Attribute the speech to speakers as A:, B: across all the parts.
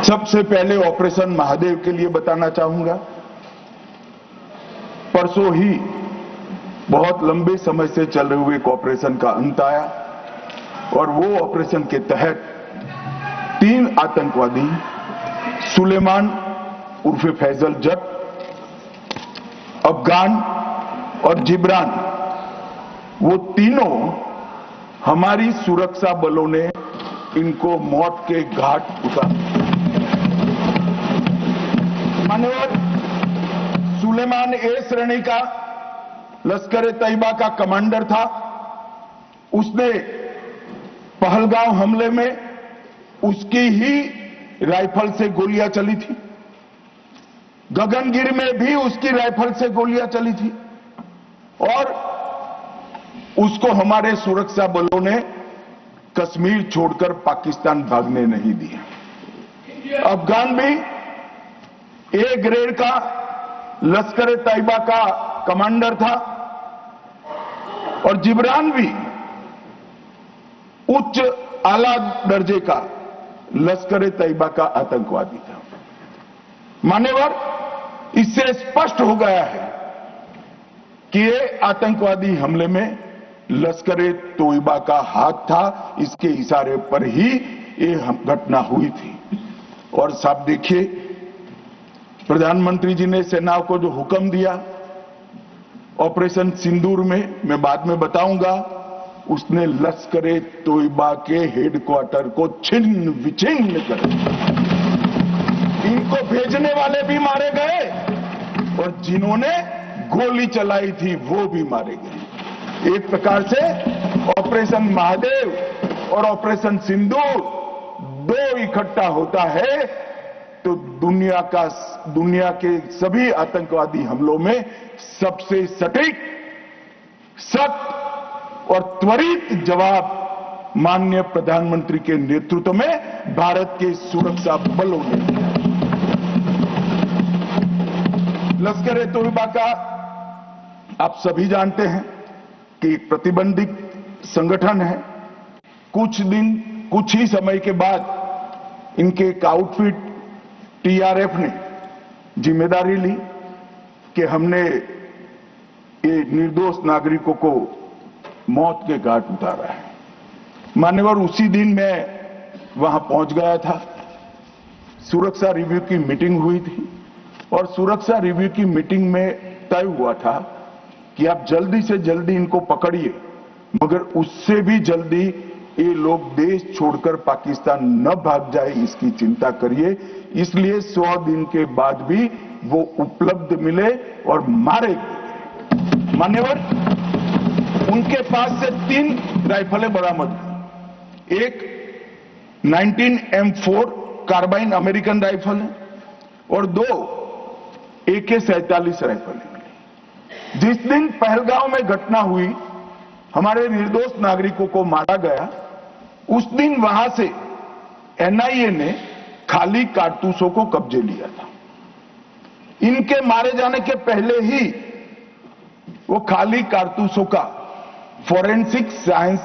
A: सबसे पहले ऑपरेशन महादेव के लिए बताना चाहूंगा। परसों ही बहुत लंबे समय से चल रहे हुए एक ऑपरेशन का अंत आया और वो ऑपरेशन के तहत 3 आतंकवादी सुलेमान उर्फे फैजल जट, अफगान और जिब्रान, वो तीनों हमारी सुरक्षा बलों ने इनको मौत के घाट उतारा। मान्यवर, सुलेमान ए श्रेणी का लश्कर तैयबा का कमांडर था। उसने पहलगांव हमले में उसकी ही राइफल से गोलियां चली थी। गगनगिरी में भी उसकी राइफल से गोलियां चली थी और उसको हमारे सुरक्षा बलों ने कश्मीर छोड़कर पाकिस्तान भागने नहीं दिया। अफगान भी ए ग्रेड का लश्कर तैयबा का कमांडर था और जिब्रान भी उच्च आला दर्जे का लश्कर तैयबा का आतंकवादी था। मान्यवर, इससे स्पष्ट हो गया है कि ये आतंकवादी हमले में लश्कर तैयबा का हाथ था। इसके इशारे पर ही ये घटना हुई थी। और साहब देखिए, प्रधानमंत्री जी ने सेना को जो हुक्म दिया ऑपरेशन सिंदूर में, मैं बाद में बताऊंगा, उसने लश्कर तैयबा के हेडक्वार्टर को छिन्न विछिन्न कर दिया। इनको भेजने वाले भी मारे गए और जिन्होंने गोली चलाई थी वो भी मारे गए। एक प्रकार से ऑपरेशन महादेव और ऑपरेशन सिंदूर दो इकट्ठा होता है तो दुनिया के सभी आतंकवादी हमलों में सबसे सटीक, सख्त और त्वरित जवाब माननीय प्रधानमंत्री के नेतृत्व में भारत के सुरक्षा बलों ने दिया। लश्कर तैयबा का आप सभी जानते हैं कि प्रतिबंधित संगठन है। कुछ ही समय के बाद इनके एक आउटफिट टीआरएफ ने जिम्मेदारी ली कि हमने ये निर्दोष नागरिकों को मौत के घाट उतारा है। मान्यवर, उसी दिन मैं वहां पहुंच गया था। सुरक्षा रिव्यू की मीटिंग हुई थी और सुरक्षा रिव्यू की मीटिंग में तय हुआ था कि आप जल्दी से जल्दी इनको पकड़िए, मगर उससे भी जल्दी ये लोग देश छोड़कर पाकिस्तान न भाग जाए इसकी चिंता करिए। इसलिए 100 दिन के बाद भी वो उपलब्ध मिले और मारे गए। मान्यवर, उनके पास से 3 राइफलें बरामद हुई। एक 19M4 कार्बाइन अमेरिकन राइफल है और 2 AK-47 राइफलें मिली। जिस दिन पहलगांव में घटना हुई, हमारे निर्दोष नागरिकों को मारा गया, उस दिन वहां से एनआईए ने खाली कारतूसों को कब्जे लिया था। इनके मारे जाने के पहले ही वो खाली कारतूसों का फोरेंसिक साइंस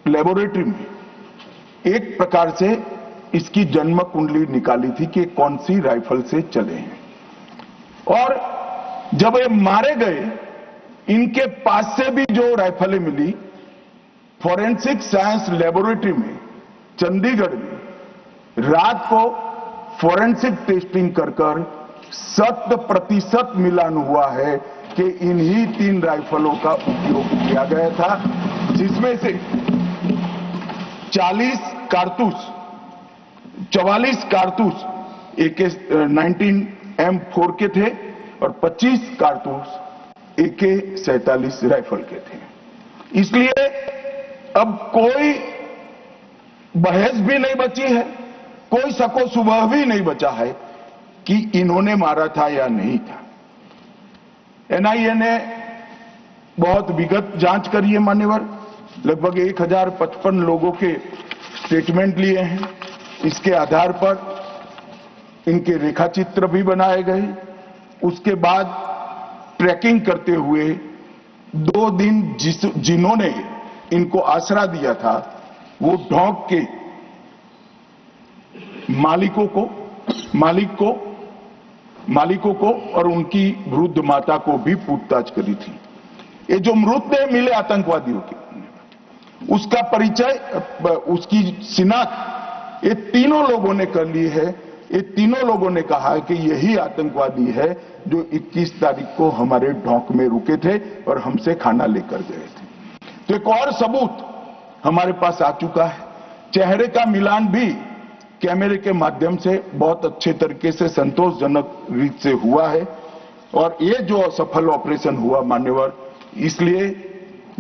A: लेबोरेटरी में एक प्रकार से इसकी जन्म कुंडली निकाली थी कि कौन सी राइफल से चले हैं। और जब ये मारे गए, इनके पास से भी जो राइफलें मिली, फोरेंसिक साइंस लेबोरेटरी में चंडीगढ़ में रात को फोरेंसिक टेस्टिंग कर 100% मिलान हुआ है कि इन्हीं 3 राइफलों का उपयोग किया गया था, जिसमें से 44 कारतूस AK-19M4 के थे और 25 कारतूस AK-47 राइफल के थे। इसलिए अब कोई बहस भी नहीं बची है, कोई शको शुबह भी नहीं बचा है कि इन्होंने मारा था या नहीं था। एनआईए ने बहुत विगत जांच करी है। मान्यवर, लगभग 1055 लोगों के स्टेटमेंट लिए हैं। इसके आधार पर इनके रेखाचित्र भी बनाए गए। उसके बाद ट्रैकिंग करते हुए 2 दिन जिन्होंने इनको आसरा दिया था वो ढोंक के मालिकों को और उनकी वृद्ध माता को भी पूछताछ करी थी। ये जो मृतदेह मिले आतंकवादियों के, उसका परिचय, उसकी शिनाख्त ये तीनों लोगों ने कर ली है। ये तीनों लोगों ने कहा है कि यही आतंकवादी है जो 21 तारीख को हमारे ढोंक में रुके थे और हमसे खाना लेकर गए थे। तो एक और सबूत हमारे पास आ चुका है। चेहरे का मिलान भी कैमरे के माध्यम से बहुत अच्छे तरीके से संतोषजनक रीत से हुआ है। और ये जो सफल ऑपरेशन हुआ मान्यवर, इसलिए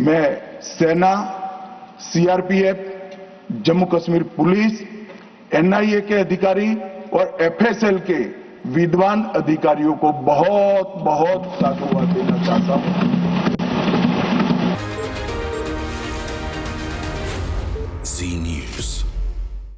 A: मैं सेना, CRPF, Jammu Kashmir police, NIA के अधिकारी और एफएसएल के विद्वान अधिकारियों को बहुत बहुत साधुवाद देना चाहता हूं।
B: जी न्यूज।